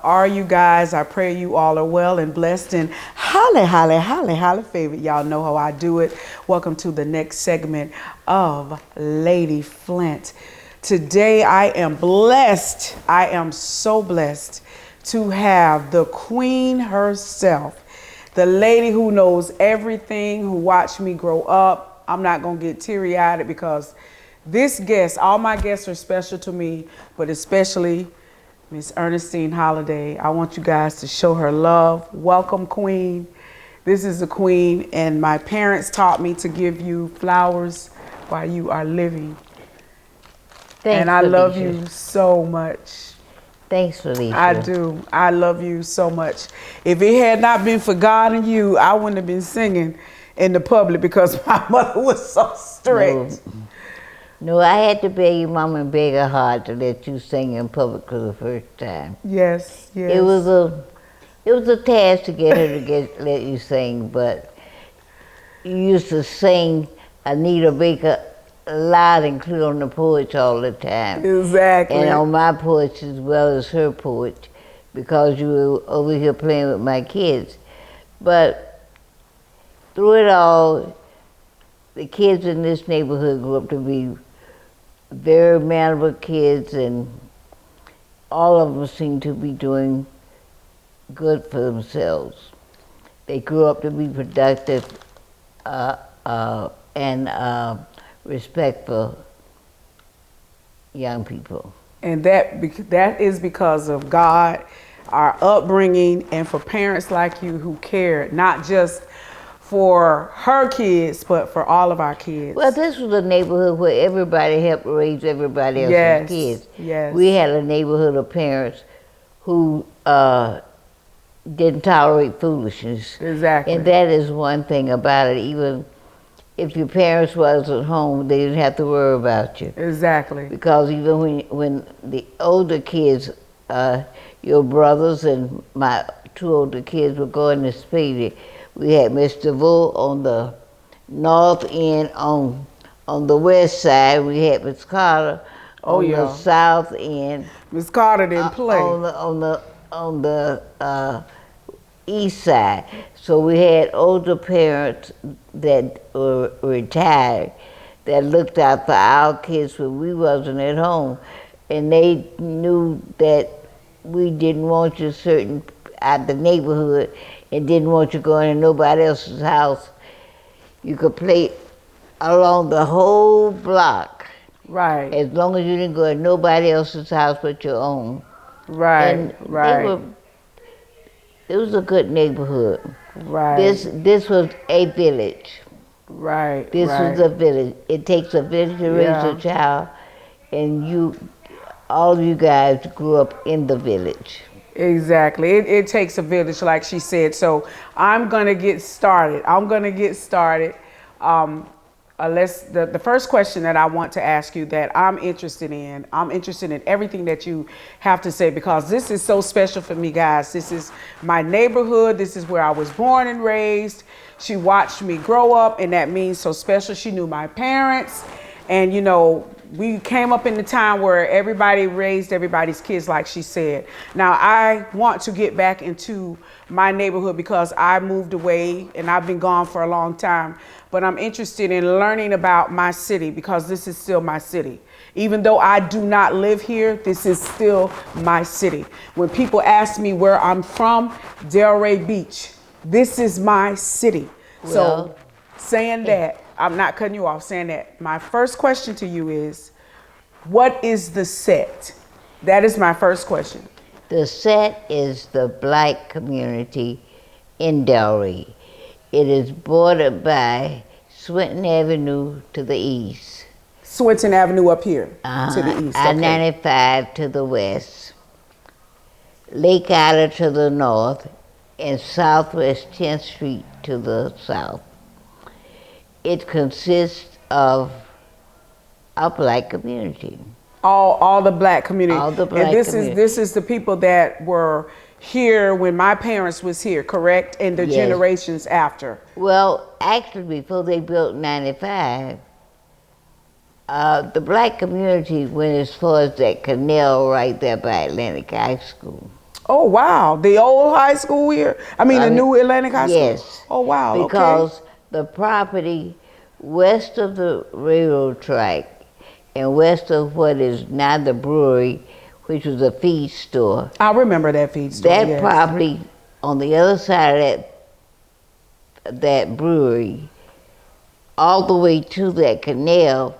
are you guys? I pray you all are well and blessed and holly favorite. Y'all know how I do it. Welcome to the next segment of Lady Flint. Today I am blessed. I am so blessed to have the queen herself, the lady who knows everything, who watched me grow up. I'm not going to get teary-eyed because this guest, all my guests are special to me, but especially Miss Ernestine Holliday. I want you guys to show her love. Welcome, queen. This is the queen, and my parents taught me to give you flowers while you are living. Thanks, and I love Felicia. you so much. Thanks, Felicia. I do. I love you so much. If it had not been for God and you, I wouldn't have been singing in the public because my mother was so strict. No, I had to beg your mom and beg her hard to let you sing in public for the first time. Yes, yes. It was a task to get her to let you sing, but you used to sing Anita Baker loud and clear on the porch all the time. Exactly. And on my porch as well as her porch, because you were over here playing with my kids. But through it all, the kids in this neighborhood grew up to be very mannerable kids, and all of them seem to be doing good for themselves. They grew up to be productive and respectful young people. And that is because of God, our upbringing, and for parents like you who care, not just for her kids, but for all of our kids. Well, this was a neighborhood where everybody helped raise everybody else's kids. Yes. We had a neighborhood of parents who didn't tolerate foolishness. Exactly. And that is one thing about it. Even if your parents wasn't home, they didn't have to worry about you. Exactly. Because even when the older kids, your brothers and my two older kids were going to Speedy, we had Mr. Bull on the north end. On the west side, we had Miss Carter on the south end. Miss Carter didn't play. On the east side. So we had older parents that were retired that looked out for our kids when we wasn't at home. And they knew that we didn't want you certain out the neighborhood and didn't want you going to nobody else's house. You could play along the whole block. Right. As long as you didn't go to nobody else's house but your own. Right, and right. It was a good neighborhood. Right. This was a village. Right. This was a village. It takes a village to raise a child, and all you guys grew up in the village. Exactly. It takes a village, like she said. So I'm gonna get started. The first question that I want to ask you that I'm interested in everything that you have to say, because this is so special for me, guys. This is my neighborhood. This is where I was born and raised. She watched me grow up, and that means so special. She knew my parents, and we came up in the time where everybody raised everybody's kids, like she said. Now, I want to get back into my neighborhood because I moved away and I've been gone for a long time. But I'm interested in learning about my city because this is still my city. Even though I do not live here, this is still my city. When people ask me where I'm from, Delray Beach, this is my city. So saying that, I'm not cutting you off, saying that, my first question to you is, what is the set? That is my first question. The set is the black community in Delray. It is bordered by Swinton Avenue to the east. Swinton Avenue up here to the east. I-95 to the west. Lake Island to the north, and Southwest 10th Street to the south. It consists of a black community. All the black community. All the black community. This is the people that were here when my parents was here, correct? And the generations after. Well, actually, before they built 95, the black community went as far as that canal right there by Atlantic High School. Oh wow, the old high school here. I mean, the new Atlantic High School. Yes. Oh wow. Because Okay. the property west of the railroad track and west of what is now the brewery, which was a feed store. I remember that feed store. That yes. property on the other side of that brewery, all the way to that canal,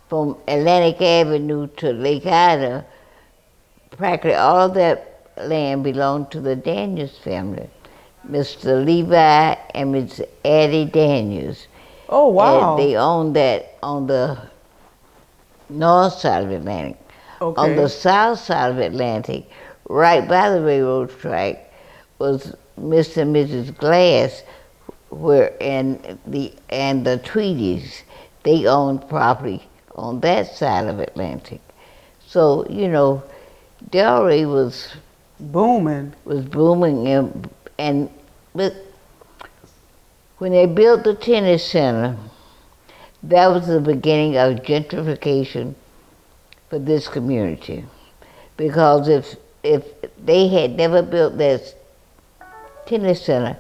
from Atlantic Avenue to Lake Ida, practically all that land belonged to the Daniels family, Mr. Levi and Miss Addie Daniels. Oh wow. And they owned that on the north side of Atlantic. Okay. On the south side of Atlantic, right by the railroad track, was Mr. and Mrs. Glass, and the Tweedies. They owned property on that side of Atlantic. So, you know, Delray was booming. And but when they built the tennis center, that was the beginning of gentrification for this community. Because if they had never built that tennis center,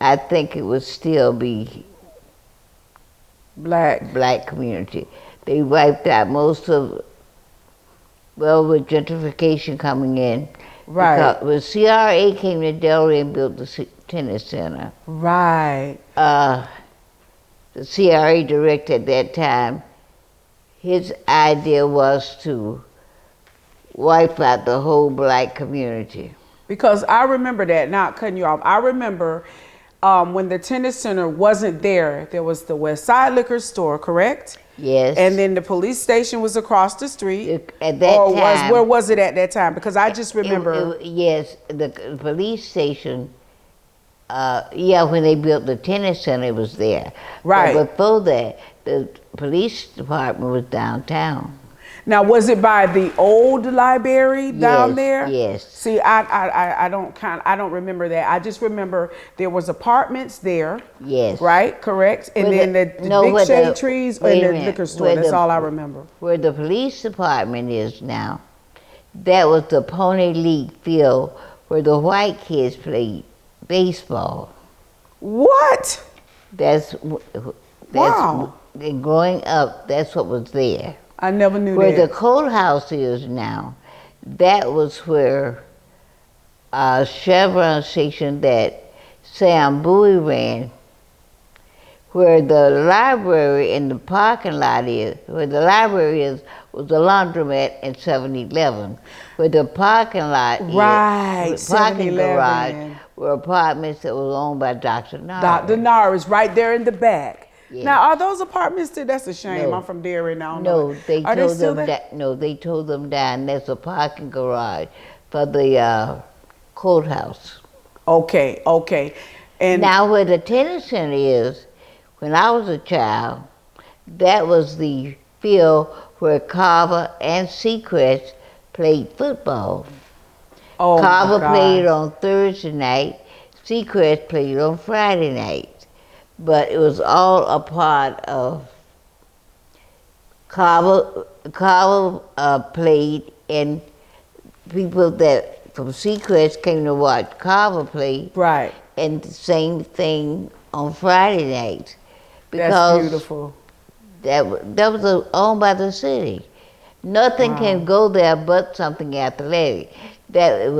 I think it would still be black community. They wiped out most of, well, with gentrification coming in. Right. Because when CRA came to Delray and built the tennis center. Right. The CRA director at that time, his idea was to wipe out the whole black community. Because I remember that, not cutting you off, I remember when the tennis center wasn't there, there was the West Side Liquor Store, correct? Yes. And then the police station was across the street. At that time. Where was it at that time? Because I just remember. Yes, the police station, when they built the tennis center, it was there. Right. But before that, the police department was downtown. Now, was it by the old library down there? Yes. See, I don't remember that. I just remember there was apartments there. Yes. Right. Correct. And then the big shade trees and the liquor store. That's all I remember. Where the police department is now, that was the Pony League field where the white kids played baseball. What? That's wow. Growing up, that's what was there. I never knew where that. Where the courthouse is now, that was where Chevron station that Sam Bowie ran, where the library in the parking lot is, where the library is, was the laundromat and 7-Eleven. Where the parking lot is, the parking garage, were apartments that was owned by Dr. Norris. Dr. Norris, right there in the back. Yes. Now, are those apartments still? That's a shame. No. I'm from Delray now. No, they told them down. That's a parking garage for the courthouse. Okay, okay. And now where the tennis center is, when I was a child, that was the field where Carver and Seacrest played football. Oh, Carver played on Thursday night, Seacrest played on Friday night. But it was all a part of Carver played, and people that from Seacrest came to watch Carver play. Right. And the same thing on Friday night. Because that's beautiful. That was owned by the city. Nothing can go there but something athletic. That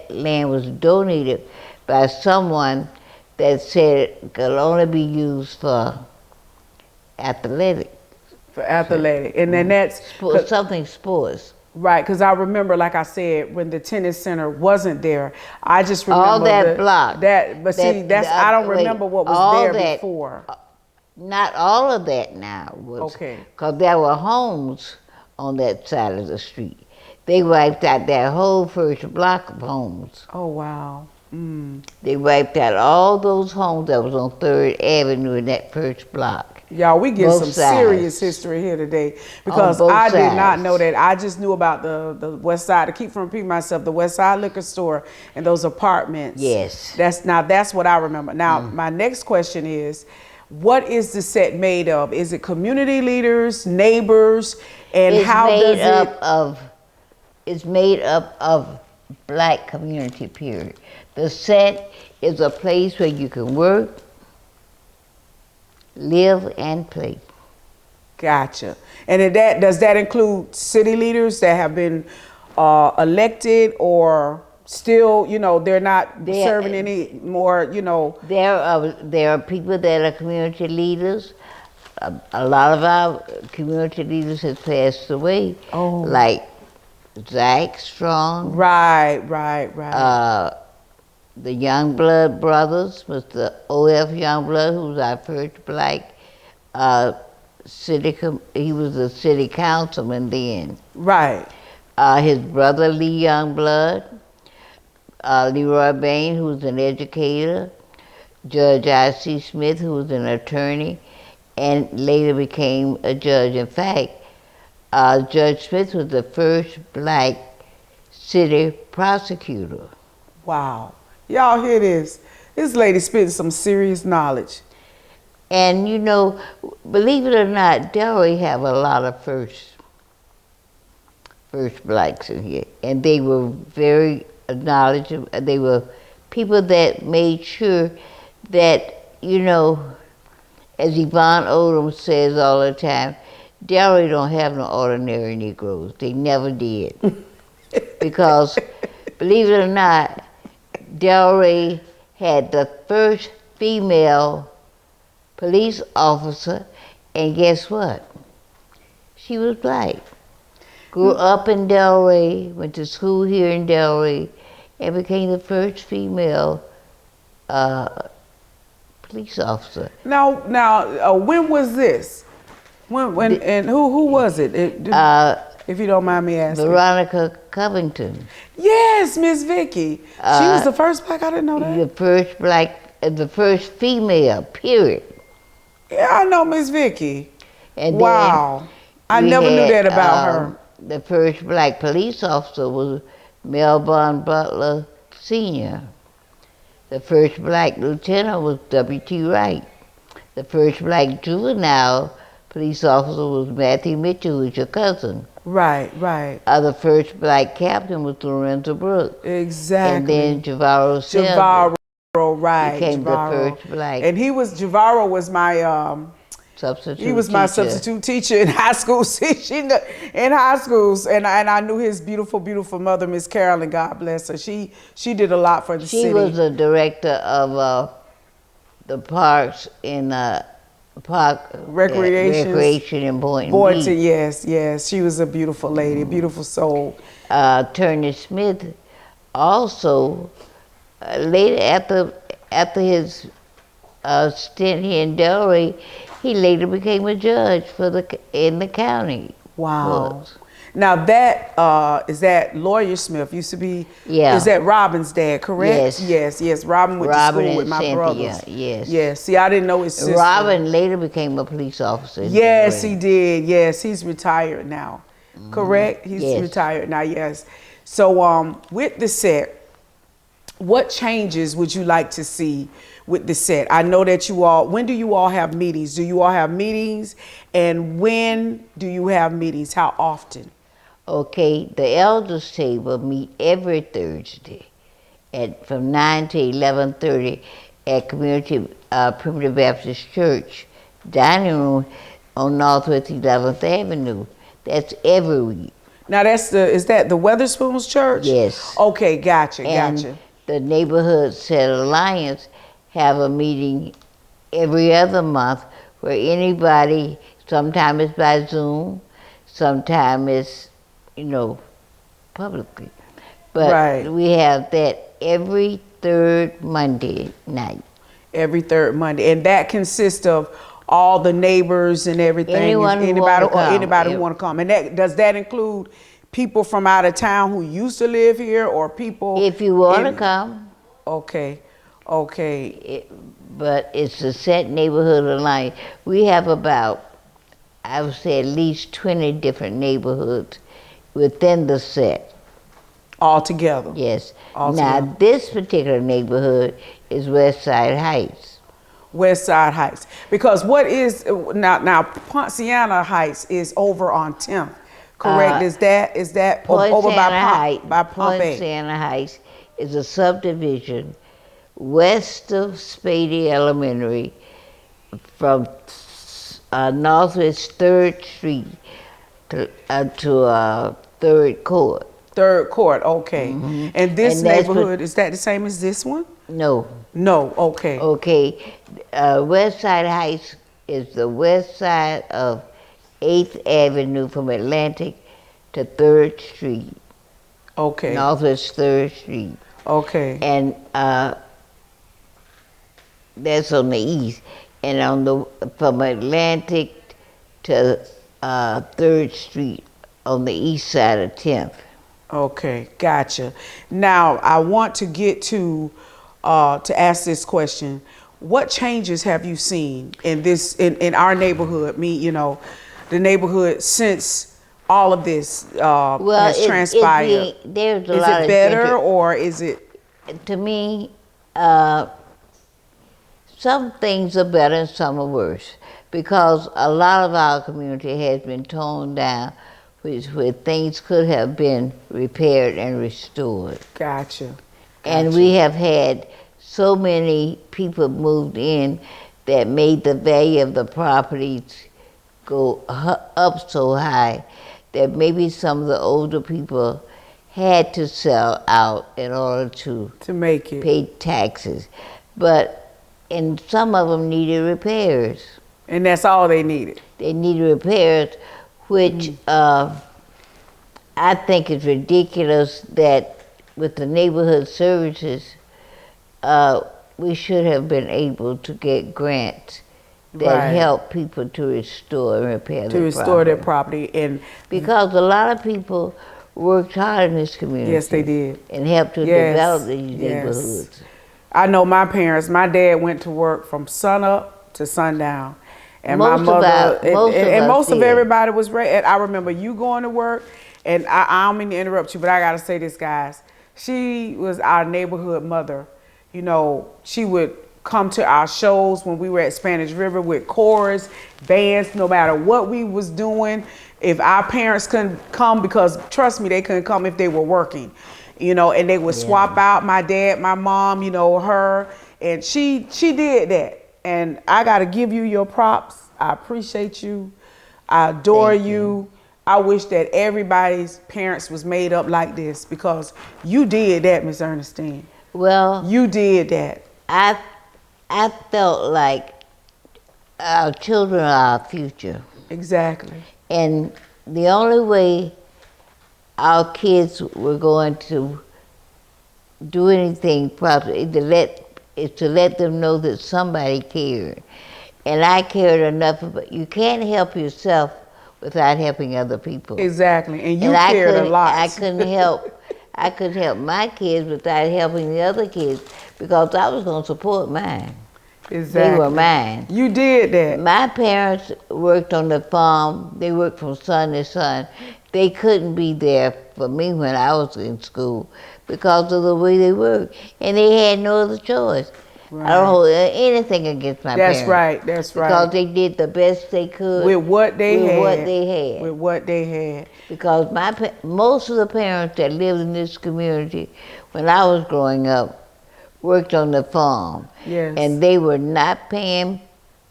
land was donated by someone that said it could only be used for athletic. For athletic. And then that's... something sports. Right, because I remember, like I said, when the tennis center wasn't there, I just remember... all that block. I don't remember what was there before. Not all of that now was. Okay. Because there were homes on that side of the street. They wiped out that whole first block of homes. Oh, wow. Mm. They wiped out all those homes that was on 3rd Avenue in that first block. Y'all, we get some serious history here today because I did not know that. I just knew about the West Side. To keep from repeating myself, the West Side Liquor Store and those apartments. Yes. That's what I remember. Now, my next question is, what is the set made of? Is it community leaders, neighbors, and how does it? It's made up of black community, period. The set is a place where you can work, live, and play. Gotcha. And does that include city leaders that have been elected or still, they're not serving any more, There are people that are community leaders. A lot of our community leaders have passed away. Oh. Like Zach Strong. Right. The Youngblood brothers, Mr. O.F. Youngblood, who was our first black he was a city councilman then. Right. His brother Lee Youngblood, Leroy Bain, who was an educator, Judge I.C. Smith, who was an attorney, and later became a judge. In fact, Judge Smith was the first black city prosecutor. Wow. Y'all hear this? This lady spitting some serious knowledge. And believe it or not, Delray have a lot of first blacks in here. And they were very knowledgeable. They were people that made sure that, as Yvonne Odom says all the time, Delray don't have no ordinary Negroes. They never did. Because, believe it or not, Delray had the first female police officer, and guess what? She was black. Grew up in Delray, went to school here in Delray, and became the first female police officer. Now, when was this? When and who was it? If you don't mind me asking. Veronica Covington. Yes, Miss Vicky. She was the first black. I didn't know that. The first female. Period. Yeah, I know Miss Vicky. And wow, I never knew that about her. The first black police officer was Melvin Butler Sr. The first black lieutenant was W.T. Wright. The first black juvenile police officer was Matthew Mitchell, who's your cousin. Right. The first black captain was Lorenzo Brooks. Exactly. And then Javaro Silver. Right. Became the first black. And Javaro was my substitute. He was my substitute teacher in high school. In high schools, and I knew his beautiful mother, Miss Carolyn. God bless her. She did a lot for the city. She was the director of the parks in recreation in Boynton Beach. Yes. She was a beautiful lady, a beautiful soul. Turner Smith also later after his stint here in Delray, he later became a judge in the county. Wow. Now that is that Lawyer Smith used to be. Yeah. Is that Robin's dad? Correct. Yes. Robin went to school with my brothers. Yes. See, I didn't know his sister. Robin later became a police officer. Yes, he did. Yes, he's retired now. Correct. He's retired now. Yes. So with the set, what changes would you like to see with the set? I know that when do you all have meetings? Do you all have meetings? And when do you have meetings? How often? Okay, the elders table meet every Thursday from 9 to 11:30 at Community Primitive Baptist Church dining room on Northwest 11th Avenue. That's every week. Now is that the Weatherspoons Church? Yes. Okay, gotcha. The Neighborhood Set Alliance have a meeting every other month where anybody, sometimes it's by Zoom, sometimes it's, publicly. But we have that every third Monday night. Every third Monday. And that consists of all the neighbors and everything? Anybody who want to come. And does that include people from out of town who used to live here, or people? If you want to come. Okay. But it's a set neighborhood alliance. We have about, I would say, at least 20 different neighborhoods within the set. All together? Yes. Altogether. Now, this particular neighborhood is West Side Heights. West Side Heights. Because what is, now Poinciana Heights is over on 10th. correct? Is that over by Pomp Point A? Santa Heights is a subdivision west of Spady Elementary from Northwest 3rd Street to 3rd Court. 3rd Court, okay. And this And that's what- neighborhood, is that the same as this one? No. No, okay. Okay. West Side Heights is the west side of 8th Avenue from Atlantic to 3rd Street. Okay. Northwest 3rd Street. Okay. And that's on the east. And from Atlantic to 3rd Street on the east side of 10th. Okay, gotcha. Now I want to get to ask this question. What changes have you seen in our neighborhood? The neighborhood since all of this has transpired. There's a is lot it of better different- or is it? To me, some things are better and some are worse, because a lot of our community has been torn down, where things could have been repaired and restored. Gotcha. And we have had so many people moved in that made the value of the properties go up so high that maybe some of the older people had to sell out in order to make it pay taxes. And some of them needed repairs. And that's all they needed. They needed repairs, which I think is ridiculous that with the neighborhood services, we should have been able to get grants that help people to restore and repair their property. And because a lot of people worked hard in this community. Yes, they did. And helped to develop these neighborhoods. I know my parents, my dad went to work from sun up to sundown. And my mother, most of everybody was ready. I remember you going to work, and I don't mean to interrupt you, but I got to say this, guys. She was our neighborhood mother. She would come to our shows when we were at Spanish River with chorus, bands, no matter what we was doing. If our parents couldn't come, because trust me, they couldn't come if they were working, and they would swap out my dad, my mom, her, and she did that. And I got to give you your props. I appreciate you. I adore you. I wish that everybody's parents was made up like this, because you did that, Miss Ernestine. Well, you did that. I felt like our children are our future. Exactly. And the only way our kids were going to do anything properly is to let them know that somebody cared. And I cared enough, but you can't help yourself without helping other people. Exactly, and you cared a lot. I couldn't help my kids without helping the other kids, because I was going to support mine. Exactly. They were mine. You did that. My parents worked on the farm. They worked from sun to sun. They couldn't be there for me when I was in school because of the way they worked, and they had no other choice. Right. I don't hold anything against my parents. That's right. Because they did the best they could with what they had. With what they had. Because most of the parents that lived in this community when I was growing up worked on the farm. Yes. And they were not paying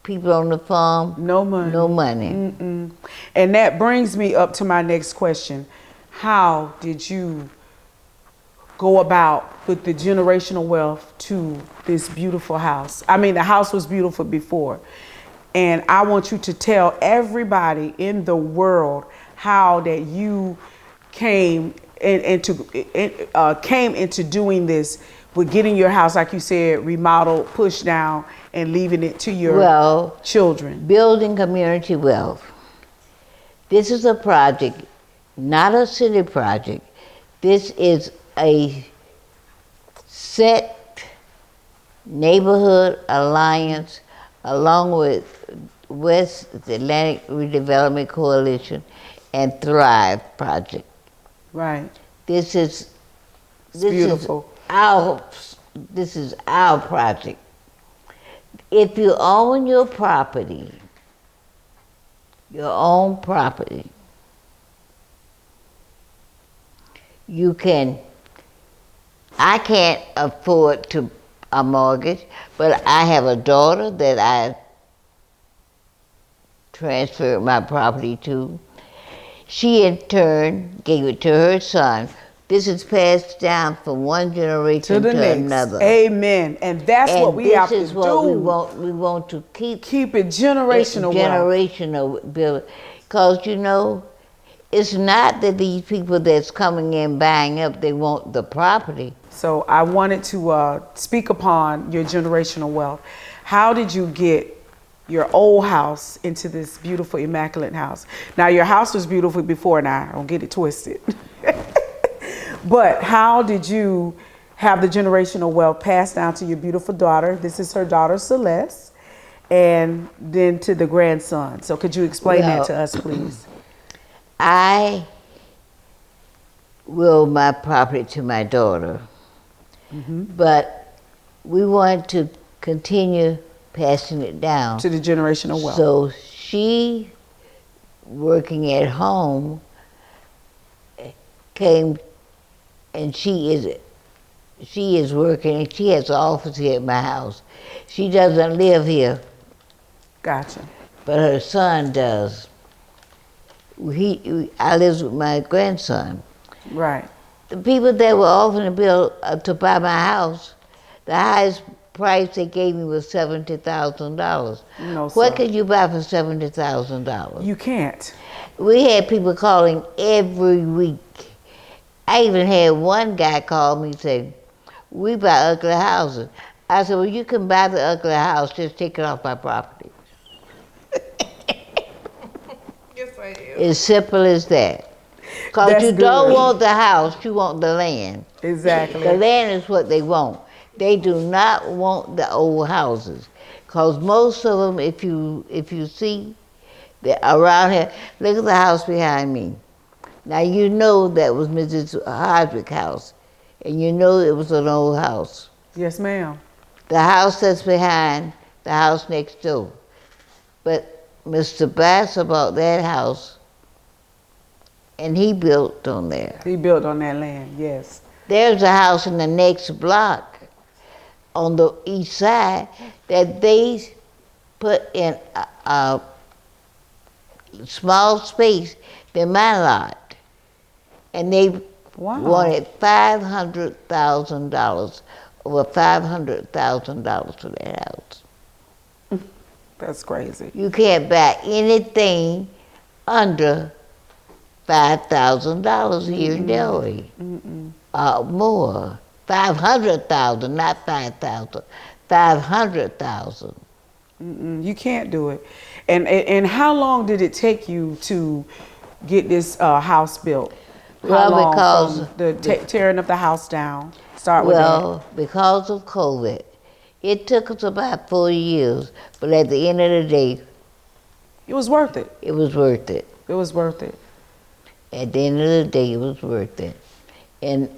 people on the farm no money. No money. Mm-mm. And that brings me up to my next question. How did you go about with the generational wealth to this beautiful house? I mean, the house was beautiful before. And I want you to tell everybody in the world how that you came into doing this with getting your house, like you said, remodeled, pushed down, and leaving it to your children. Building community wealth. This is a project, not a city project. This is a set neighborhood alliance along with West Atlantic Redevelopment Coalition and Thrive Project. Right. This is beautiful. This is our project. If you own your property, your own property, you can, I can't afford to a mortgage, but I have a daughter that I transferred my property to. She in turn gave it to her son. This is passed down from one generation to the next. another. Amen. And that's what we have to do. This is what we want to keep it generational. Generational building. Because, you know, it's not that these people that's coming in buying up, they want the property. So I wanted to speak upon your generational wealth. How did you get your old house into this beautiful, immaculate house? Now, your house was beautiful before now. Don't get it twisted. But how did you have the generational wealth passed down to your beautiful daughter? This is her daughter, Celeste, and then to the grandson. So could you explain that to us, please? I willed my property to my daughter, but we want to continue passing it down. To the generational wealth. So she, working at home, came, and she is working, and she has an office here at my house. She doesn't live here. Gotcha. But her son does. I live with my grandson. Right. The people that were offering to build to buy my house, the highest price they gave me was $70,000. No, what sir. could you buy for $70,000? You can't. We had people calling every week. I even had one guy call me and say, "We buy ugly houses." I said, "Well, you can buy the ugly house, just take it off my property." Yes, I am. As simple as that. Because you don't want the house, you want the land. Exactly. The land is what they want. They do not want the old houses. Because most of them, if you see, they're around here. Look at the house behind me. Now you know that was Mrs. Hardwick's house. And you know it was an old house. Yes, ma'am. The house that's behind the house next door. But Mr. Bass bought that house, and he built on there. He built on that land, yes. There's a house in the next block on the east side that they put in a small space than my lot. And they wanted $500,000, over $500,000 for that house. That's crazy. You can't buy anything under $5,000 here in Delray. More. 500,000, not 5,000. 500,000. You can't do it. And how long did it take you to get this house built? How long because from the tearing of the house down? Start with that. Because of COVID. It took us about 4 years, but at the end of the day, It was worth it. it was worth it. It was worth it. At the end of the day, it was worth it. And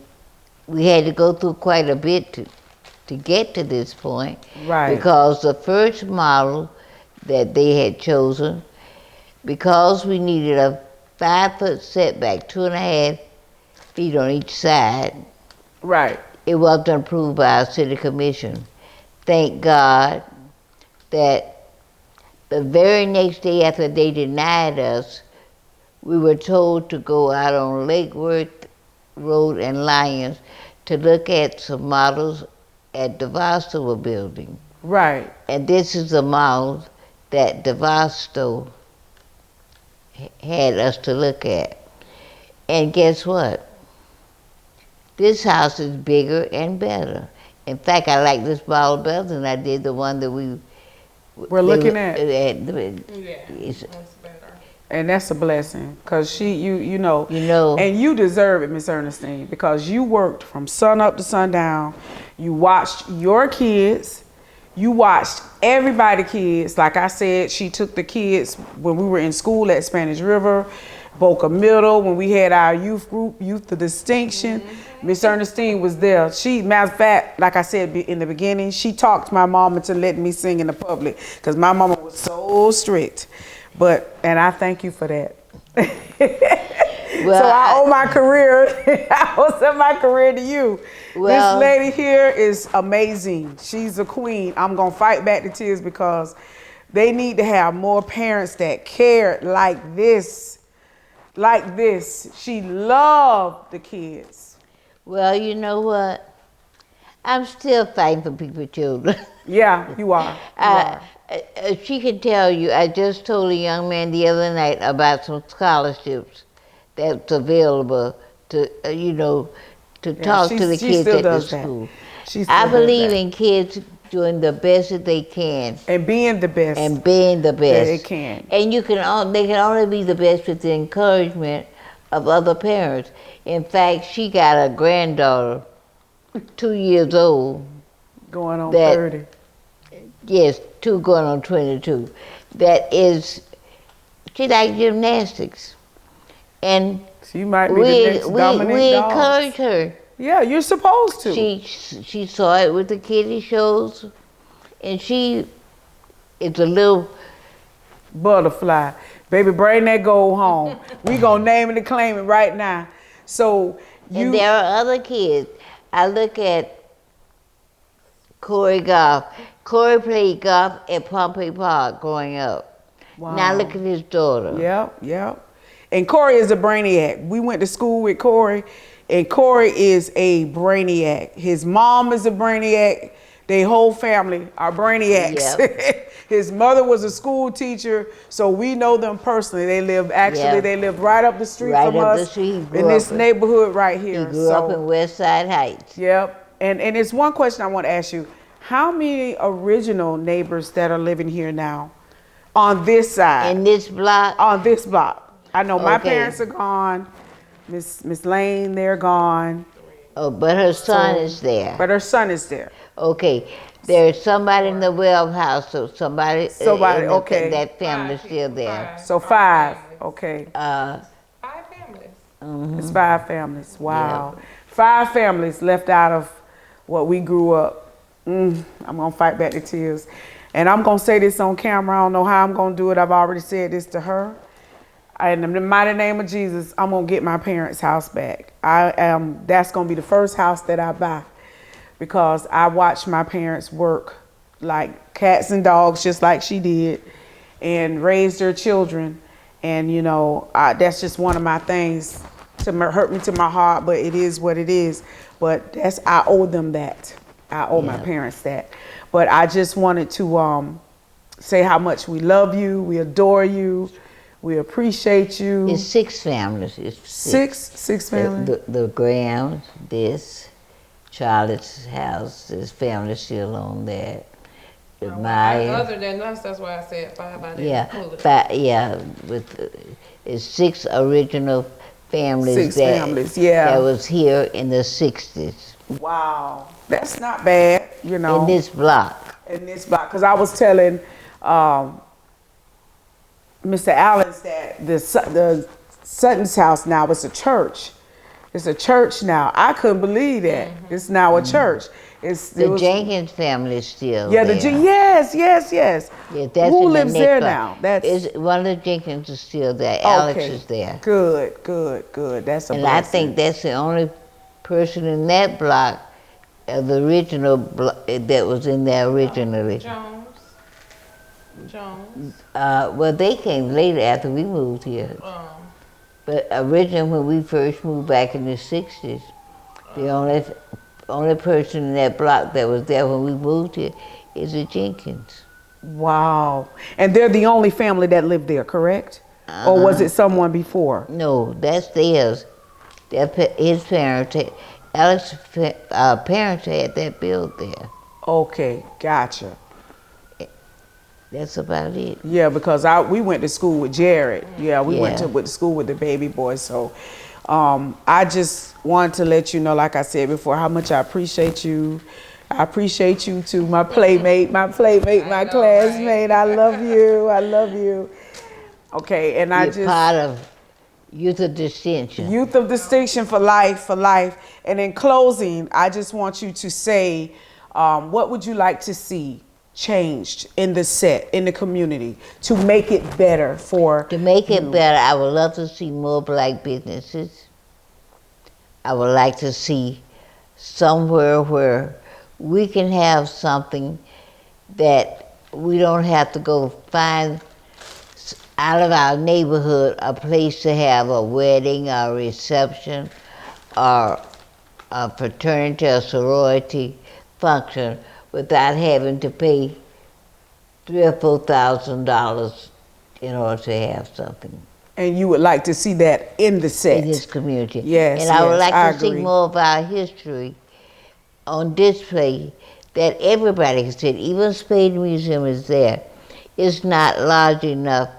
we had to go through quite a bit to get to this point. Right. Because the first model that they had chosen, because we needed a 5-foot setback, 2.5 feet on each side, Right. it wasn't approved by our city commission. Thank God that the very next day after they denied us, we were told to go out on Lake Worth Road and Lyons to look at some models at the Vosto building. Right. And this is the model that the Vosto had us to look at. And guess what? This house is bigger and better. In fact, I like this model better than I did the one that we're looking at. Yeah, that's better. And that's a blessing, because you know, know, and you deserve it, Miss Ernestine, because you worked from sun up to sundown. You watched your kids. You watched everybody's kids. Like I said, she took the kids when we were in school at Spanish River, Boca Middle, when we had our youth group, Youth of Distinction. Miss Ernestine was there. She, matter of fact, like I said in the beginning, she talked my mama into letting me sing in the public, because my mama was so strict. And I thank you for that. So I owe my career. I owe my career to you. Well, this lady here is amazing. She's a queen. I'm gonna fight back the tears because they need to have more parents that care like this. Like this. She loved the kids. well, you know what? I'm still fighting for people's children. Yeah, you are. She can tell you, I just told a young man the other night about some scholarships that's available to, to talk to the kids at the school. I believe in kids doing the best that they can. And being the best. And being the best. That they can. And they can only be the best with the encouragement of other parents. In fact, she got a granddaughter, 2 years old. Going on 30. Yes, 2 going on 22. She likes gymnastics. And she might be the next Dominic we Dawes. encourage her. Yeah, you're supposed to. She saw it with the kiddie shows, and she is a little butterfly. Baby, bring that gold home. We gonna name it and claim it right now. So and there are other kids. I look at Corey Goff. Corey played golf at Pompey Park growing up. Wow. Now look at his daughter. Yep. And Corey is a brainiac. We went to school with Corey, and Corey is a brainiac. His mom is a brainiac. Their whole family are brainiacs. Yep. His mother was a school teacher, so we know them personally. They live right up the street from us in this neighborhood right here. He grew up in West Side Heights. Yep. And it's one question I want to ask you. How many original neighbors that are living here now on this side? In this block? On this block. I know my parents are gone. Miss Lane, they're gone. Oh, but her son is there. But her son is there. Okay. There's somebody in the Webb house, so somebody okay. That family's still there. So 5, okay. 5 families. Mm-hmm. It's 5 families, wow. Yeah. 5 families left out of what we grew up. I'm gonna fight back the tears. And I'm gonna say this on camera. I don't know how I'm gonna do it. I've already said this to her. In the mighty name of Jesus, I'm gonna get my parents' house back. That's gonna be the first house that I buy, because I watched my parents work like cats and dogs, just like she did, and raise their children. And that's just one of my things to hurt me to my heart, but it is what it is. But I owe them that. I owe my parents that. But I just wanted to say how much we love you, we adore you, we appreciate you. It's 6 families. It's six families. The Grahams, Charlotte's house, his family still on that. Other than us, that's why I said 5. I didn't pull it. It's 6 original families. That was here in the 60s. Wow, that's not bad, In this block. Because I was telling Mr. Allen's that the Sutton's house now is a church. It's a church now. I couldn't believe that. It's now a church. The Jenkins family is still there. Yes. Yeah, that's who lives there now? One of the Jenkins is still there. Alex is there. Good. That's a blessing. I think that's the only person in that block, the original block, that was in there originally. Jones. Well, they came later after we moved here. But originally, when we first moved back in the 60s, the only person in that block that was there when we moved here is the Jenkins. Wow. And they're the only family that lived there, correct? Or was it someone before? No, that's theirs. His parents, Alex's parents had that built there. Okay, gotcha. That's about it. Yeah, because we went to school with Jared. Yeah, we went to school with the baby boy. So I just wanted to let you know, like I said before, how much I appreciate you. I appreciate you too, my playmate, my classmate. I love you. Okay, and You're part of Youth of Distinction. Youth of Distinction for life. And in closing, I just want you to say, what would you like to see changed in the set, in the community, to make it better for To make it better, I would love to see more black businesses. I would like to see somewhere where we can have something that we don't have to go find out of our neighborhood a place to have a wedding or a reception or a fraternity or sorority function without having to pay $3,000 or $4,000 in order to have something. And you would like to see that in the set. In this community. Yes, and I would like to agree. see more of our history on display that everybody can see. Even Spade Museum is there. It's not large enough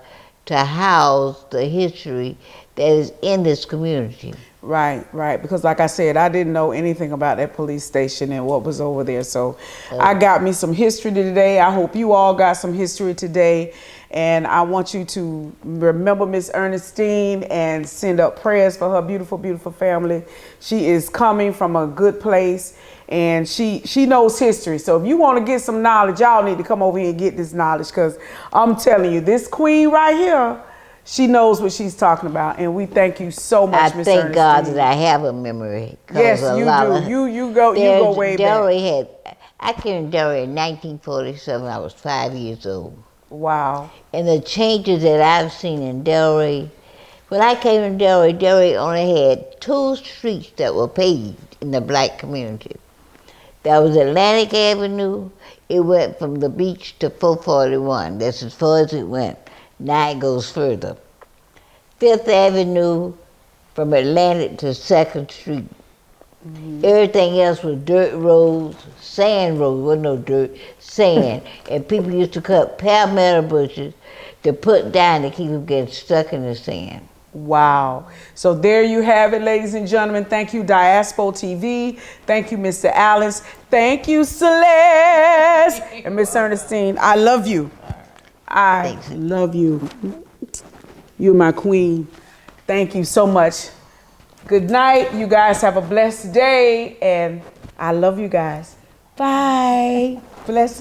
to house the history that is in this community. Right, right. Because like I said, I didn't know anything about that police station and what was over there. So I got me some history today. I hope you all got some history today. And I want you to remember Miss Ernestine and send up prayers for her beautiful, beautiful family. She is coming from a good place and she knows history. So if you want to get some knowledge, y'all need to come over here and get this knowledge, because I'm telling you, this queen right here, she knows what she's talking about, and we thank you so much, Miss Ernestine. I thank God that I have a memory. Yes, you do. You go way Delray back. I came to Delray in 1947. I was 5 years old. Wow. And the changes that I've seen in Delray, when I came to Delray, Delray only had 2 streets that were paved in the black community. That was Atlantic Avenue. It went from the beach to 441. That's as far as it went. Now it goes further. 5th Avenue from Atlantic to 2nd Street. Everything else was dirt roads, sand roads, wasn't no dirt, sand. And people used to cut palmetto bushes to put down to keep them getting stuck in the sand. Wow. So there you have it, ladies and gentlemen. Thank you, Diaspo TV. Thank you, Mr. Alice. Thank you, Celeste. And Miss Ernestine, I love you. I love you. You're my queen. Thank you so much. Good night. You guys have a blessed day. And I love you guys. Bye. Blessings.